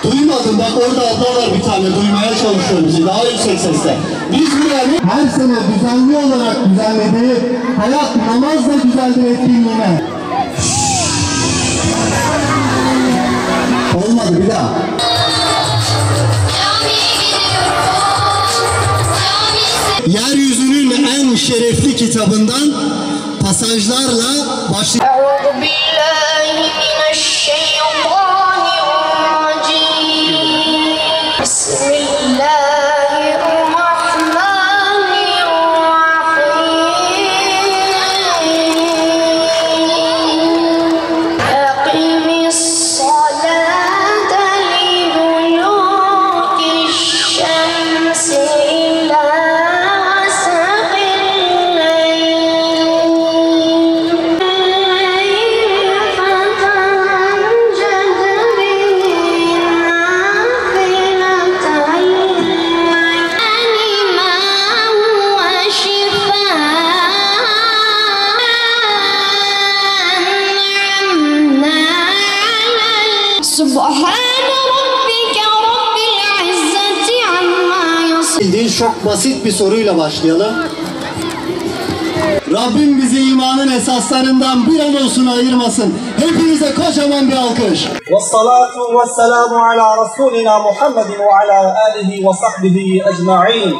Duymadım, bak orada abla var bir tane, duymaya çalışıyor bizi daha yüksek sesle. Biz buraya her sene düzenli olarak düzenlediği hayat namazla güzeldir etkinliğine. Olmadı, bir daha. Yeryüzünün en şerefli kitabından pasajlarla başlayalım. Çok basit bir soruyla başlayalım. Rabbim bizi imanın esaslarından bir an olsun ayırmasın. Hepinize kocaman bir alkış. Vessalatu vesselamu ala Rasulina Muhammedin ve ala alihi ve sahbihi ecma'in.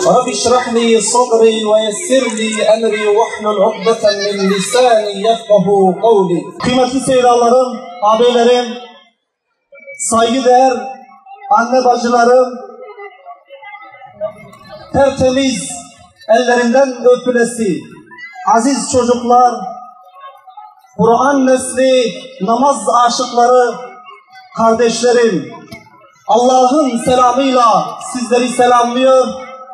Rabbi şrahli sadri ve yessirli emri ve hlul ukdeten min lisani yefkahu kavli. Kıymetli seyircilerim, abilerim, saygıdeğer anne bacılarım, tertemiz ellerinden öpülesi aziz çocuklar, Kur'an nesli, namaz aşıkları, kardeşlerim, Allah'ın selamıyla sizleri selamlıyor,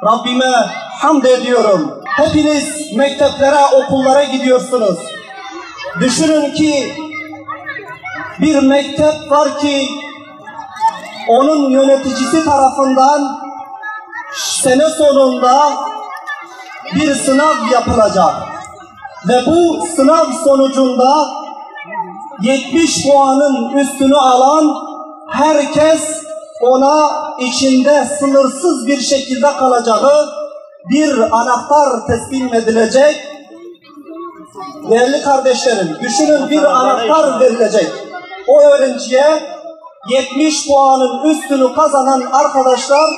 Rabbime hamd ediyorum. Hepiniz mekteplere, okullara gidiyorsunuz. Düşünün ki bir mektep var ki onun yöneticisi tarafından sene sonunda bir sınav yapılacak ve bu sınav sonucunda 70 puanın üstünü alan herkes ona içinde sınırsız bir şekilde kalacağı bir anahtar teslim edilecek. Değerli kardeşlerim, düşünün, bir anahtar verilecek. O öğrenciye 70 puanın üstünü kazanan arkadaşlar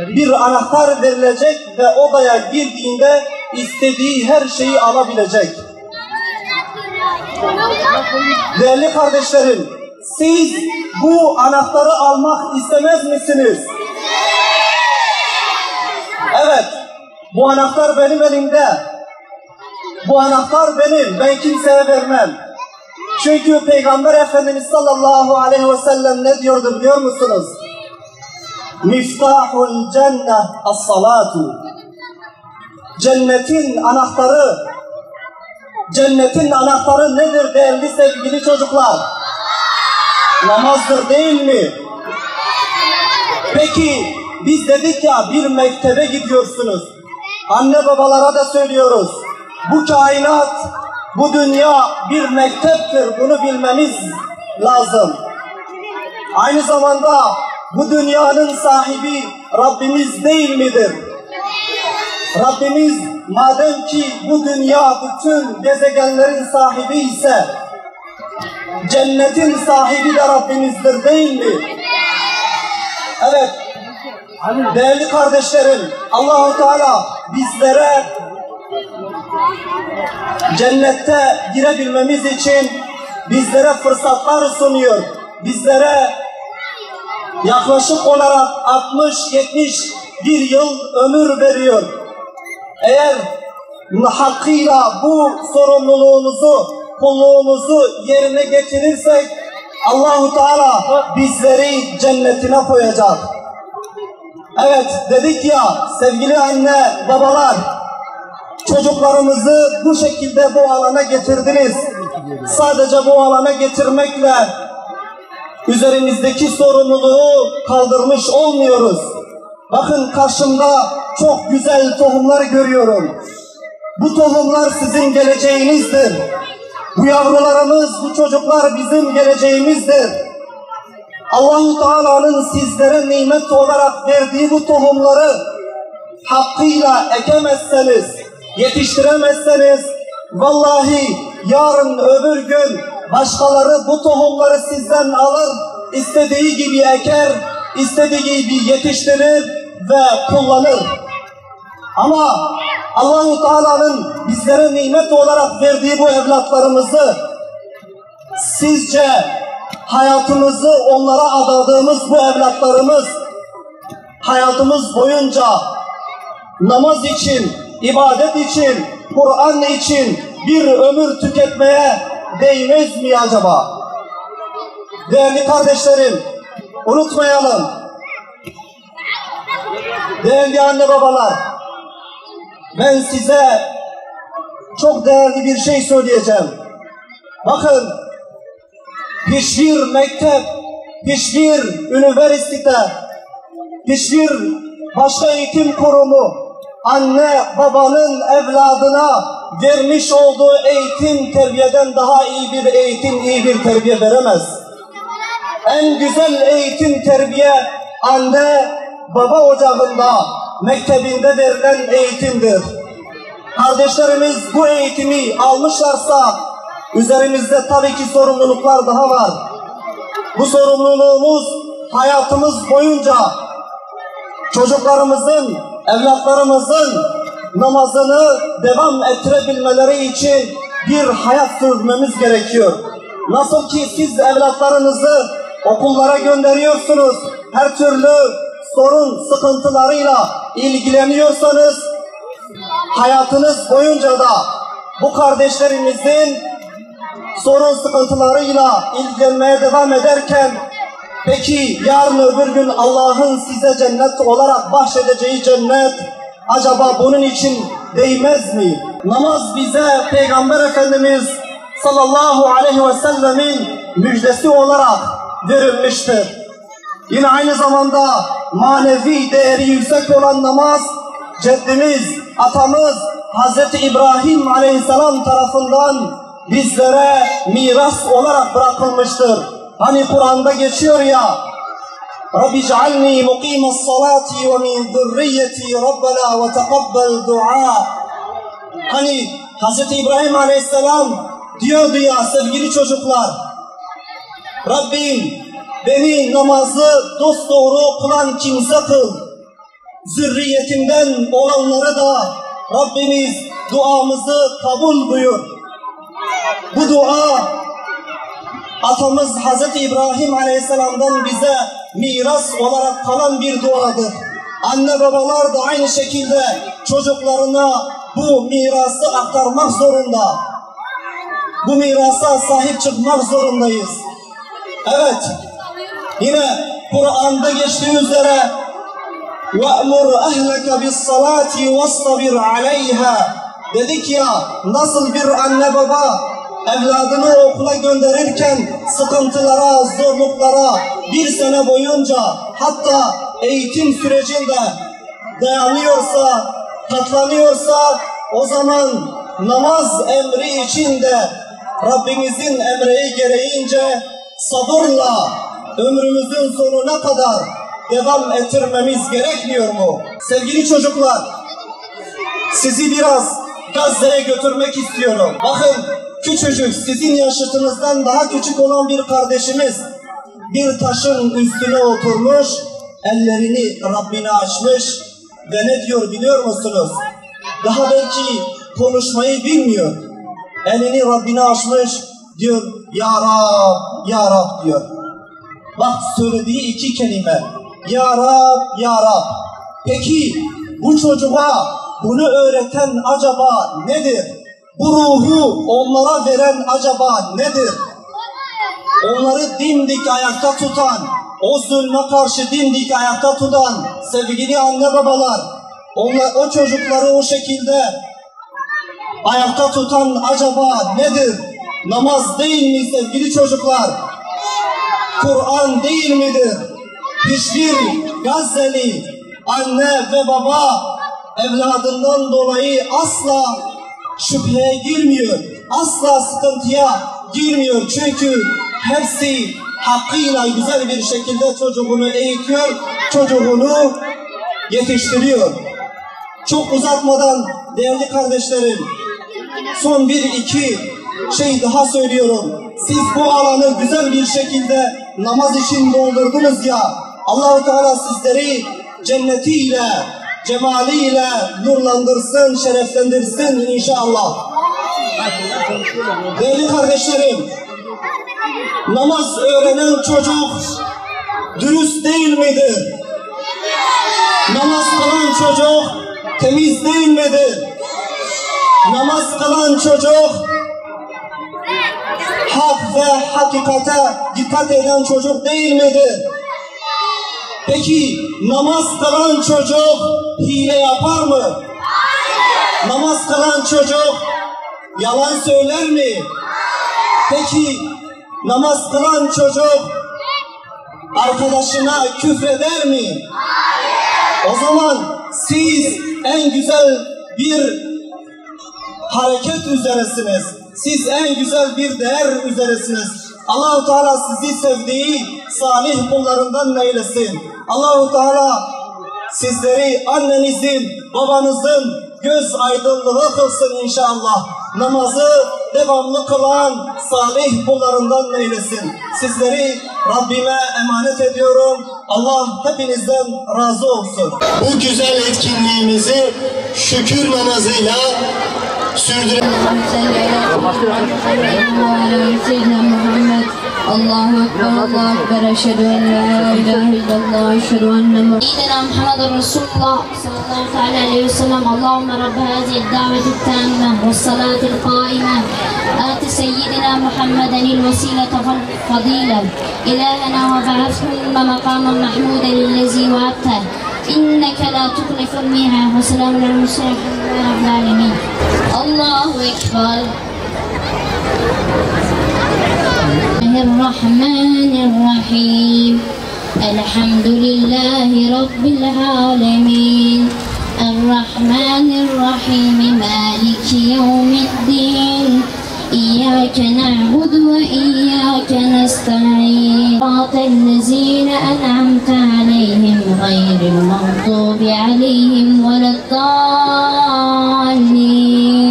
bir anahtar verilecek ve odaya girdiğinde istediği her şeyi alabilecek. Değerli kardeşlerim, siz bu anahtarı almak istemez misiniz? Evet, Bu anahtar benim elimde. Bu anahtar benim. Ben kimseye vermem. Çünkü Peygamber Efendimiz sallallahu aleyhi ve sellem ne diyordu biliyor musunuz? Miftahul cenneh as-salatu. Cennetin anahtarı nedir değerli sevgili çocuklar? Namazdır değil mi? Peki biz dedik ya bir mektebe gidiyorsunuz. Anne babalara da söylüyoruz. Bu kainat, bu dünya bir mekteptir. Bunu bilmemiz lazım. Aynı zamanda bu dünyanın sahibi Rabbimiz değil midir? Rabbimiz madem ki bu dünya bütün gezegenlerin sahibi ise cennetin sahibi de Rabbimizdir değil mi? Evet. Değerli kardeşlerim, Allah-u Teala bizlere cennette girebilmemiz için bizlere fırsatlar sunuyor. Bizlere yaklaşık olarak 60-70 yıl ömür veriyor. Eğer hakkıyla bu sorumluluğumuzu, kulluğumuzu yerine getirirsek Allah-u Teala bizleri cennetine koyacak. Evet, dedik ya sevgili anne, babalar, çocuklarımızı bu şekilde bu alana getirdiniz. Sadece bu alana getirmekle üzerimizdeki sorumluluğu kaldırmış olmuyoruz. Bakın karşımda çok güzel tohumlar görüyorum. Bu tohumlar sizin geleceğinizdir. Bu yavrularımız, bu çocuklar bizim geleceğimizdir. Allah-u Teala'nın sizlere nimet olarak verdiği bu tohumları hakkıyla ekemezseniz, yetiştiremezseniz, vallahi yarın öbür gün başkaları bu tohumları sizden alır, istediği gibi eker, istediği gibi yetiştirir ve kullanır. Ama Allah-u Teala'nın bizlere nimet olarak verdiği bu evlatlarımızı sizce hayatımızı onlara adadığımız bu evlatlarımız hayatımız boyunca namaz için, ibadet için, Kur'an için bir ömür tüketmeye değmez mi acaba? Değerli kardeşlerim, unutmayalım. Değerli anne babalar, ben size çok değerli bir şey söyleyeceğim. Bakın, hiçbir mektep, hiçbir üniversite, hiçbir başka eğitim kurumu anne babanın evladına vermiş olduğu eğitim terbiyeden daha iyi bir eğitim, iyi bir terbiye veremez. En güzel eğitim terbiye anne baba ocağında, mektebinde verilen eğitimdir. Kardeşlerimiz bu eğitimi almışlarsa üzerimizde tabii ki sorumluluklar daha var. Bu sorumluluğumuz hayatımız boyunca çocuklarımızın, evlatlarımızın namazını devam ettirebilmeleri için bir hayat sürmemiz gerekiyor. Nasıl ki siz evlatlarınızı okullara gönderiyorsunuz, her türlü sorun, sıkıntılarıyla ilgileniyorsanız, hayatınız boyunca da bu kardeşlerimizin sorun, sıkıntılarıyla ilgilenmeye devam ederken, peki yarın öbür gün Allah'ın size cennet olarak bahşedeceği cennet acaba bunun için değmez mi? Namaz bize Peygamber Efendimiz sallallahu aleyhi ve sellemin müjdesi olarak verilmiştir. Yine aynı zamanda manevi değeri yüksek olan namaz, ceddimiz, atamız Hz. İbrahim aleyhisselam tarafından bizlere miras olarak bırakılmıştır. Hani Kur'an'da geçiyor ya, Rabbi ic'alni muqimas salati ve min zurriyyeti Rabbena ve teqabbel dua. Hani Hz. İbrahim aleyhisselam diyordu ya sevgili çocuklar, Rabbim beni namazı dosdoğru kılan kimse kıl. Zürriyetimden olanları da Rabbimiz duamızı kabul buyur. Bu dua atamız Hz. İbrahim Aleyhisselam'dan bize miras olarak kalan bir duadır. Anne babalar da aynı şekilde çocuklarına bu mirası aktarmak zorunda. Bu mirasa sahip çıkmak zorundayız. Evet, yine Kur'an'da geçtiği üzere وَأْمُرْ أَهْلَكَ بِالصَّلَاةِ وَاسْتَبِرْ عَلَيْهَا dedik ya, nasıl bir anne baba evladını okula gönderirken sıkıntılara, zorluklara bir sene boyunca, hatta eğitim sürecinde dayanıyorsa, katlanıyorsa, o zaman namaz emri içinde Rabbimizin emri gereğince sabırla ömrümüzün sonuna kadar devam ettirmemiz gerekmiyor mu? Sevgili çocuklar, sizi biraz Gazze'ye götürmek istiyorum. Bakın, küçücük, sizin yaşıtınızdan daha küçük olan bir kardeşimiz bir taşın üstüne oturmuş, ellerini Rabbine açmış ve ne diyor biliyor musunuz? Daha belki konuşmayı bilmiyor. Elini Rabbine açmış, diyor Ya Rab, Ya Rab diyor. Bak, söylediği iki kelime. Ya Rab, Ya Rab. Peki bu çocuğa bunu öğreten acaba nedir? Bu ruhu onlara veren acaba nedir? Onları dimdik ayakta tutan, o zulme karşı dimdik ayakta tutan sevgili anne babalar, o çocukları o şekilde ayakta tutan acaba nedir? Namaz değil mi sevgili çocuklar? Kur'an değil midir? Hiçbir Gazze'li anne ve baba evladından dolayı asla şüpheye girmiyor, asla sıkıntıya girmiyor. Çünkü hepsi hakkıyla güzel bir şekilde çocuğunu eğitiyor, çocuğunu yetiştiriyor. Çok uzatmadan değerli kardeşlerim, son bir iki şey daha söylüyorum. Siz bu alanı güzel bir şekilde namaz için doldurdunuz ya, Allah-u Teala sizleri cennetiyle, cemaliyle nurlandırsın, şereflendirsin inşallah. Değerli kardeşlerim, namaz öğrenen çocuk dürüst değil midir? Namaz kılan çocuk temiz değil midir? Namaz kılan çocuk hak ve hakikate dikkat eden çocuk değil midir? Peki namaz kılan çocuk hile yapar mı? Namaz kılan çocuk yalan söyler mi? Peki namaz kılan çocuk arkadaşına küfreder mi? O zaman siz en güzel bir hareket üzeresiniz. Siz en güzel bir değer üzeresiniz. Allah-u Teala sizi sevdiği salih kullarından eylesin. Allah-u Teala sizleri annenizin, babanızın göz aydınlığı kılsın inşallah. Namazı devamlı kılan salih kullarından eylesin. Sizleri Rabbime emanet ediyorum. Allah hepinizden razı olsun. Bu güzel etkinliğimizi şükür namazıyla sürdürelim. Allahu Ekber, Allahu Ekber, eşhedü en la ilahe illallah, eşhedü enne Muhammeden Resulullah sallallahu aleyhi ve sellem. Allahümme Rabbe hazihi daveti tamme ve salati qaime ati seyyidina Muhammedenil vesilete fadile ilahena ve ba'athu makamen mahmuden illezi va'atte inneke la tukliful miha ve selamun aleyhi ve sellem rabbil alemin. Allahu Ekber. الرحمن الرحيم الحمد لله رب العالمين الرحمن الرحيم مالك يوم الدين إياك نعبد وإياك نستعين صراط الذين أنعمت عليهم غير المغضوب عليهم ولا الضالين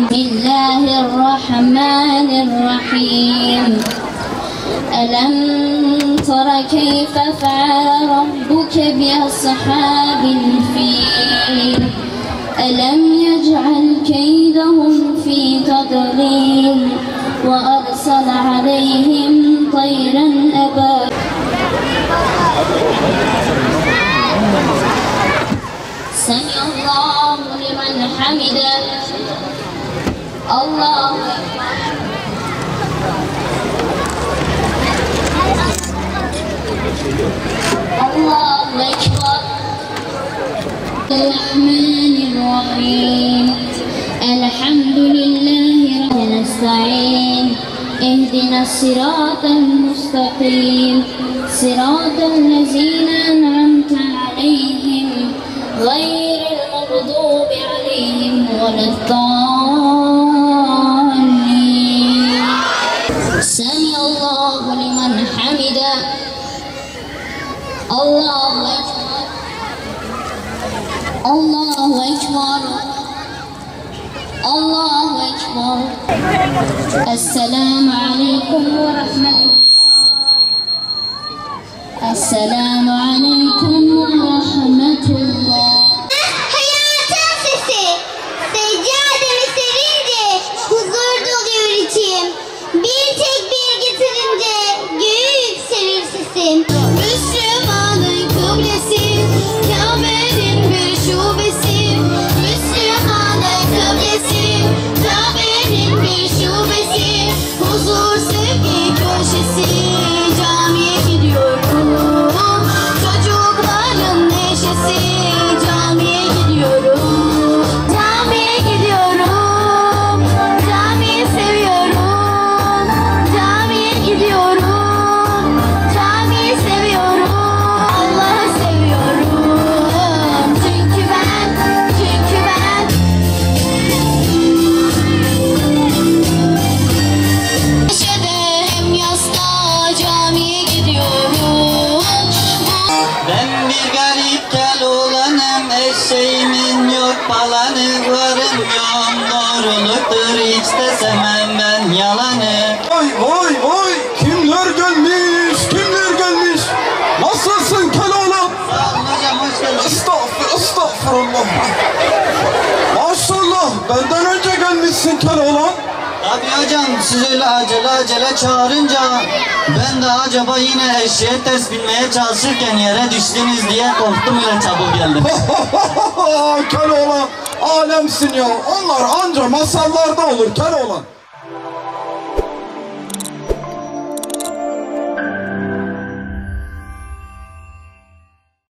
بسم الله الرحمن الرحيم ألم تر كيف فعل ربك بأصحاب الفيل ألم يجعل كيدهم في تضليل وأرسل عليهم طيرا أبابيل لمن حمده الله الله أكبر الرحمن الرحيم الحمد لله رب نستعين اهدنا الصراط المستقيم صراط الذين أنعمت عليهم غير المغضوب عليهم ولا الضالين سمع الله لمن حمده الله أكبر الله أكبر الله أكبر السلام عليكم ورحمة الله السلام عليكم ورحمة الله Hayatın sesi, seccademi serince huzur doluyor içim. Bir tekbir getirince göğü yükselir sesim. Müslümanın kıblesi, Kabe'nin bir şubesi. Müslümanın kıblesi, Kabe'nin bir şubesi. Huzur sevgi köşesi, camiye gidiyorum. Çocukların neşesi, camiye gidiyorum. Camiye gidiyorum. Camiyi seviyorum. Camiye gidiyorum. Camiyi seviyorum. Allah'ı seviyorum. Çünkü ben Neşede hem yasta camiye gidiyorum. Ben bir garip kel olanım, eşeğimin yok falanı, varım yok doğruluktur, hiç de sevmem ben yalanı. Vay vay vay, kimler gelmiş, kimler gelmiş? Nasılsın Keloğlan? Sağ olun hocam, hoş geldiniz. Estağfurullah. Maşallah, benden önce gelmişsin Keloğlan. Tabii hocam, siz öyle acele çağırınca ben de acaba yine eşeğe ters binmeye çalışırken yere düştünüz diye korktum, öyle çabuk geldim. Keloğlan, alemsin ya. Onlar anca masallarda olur Keloğlan.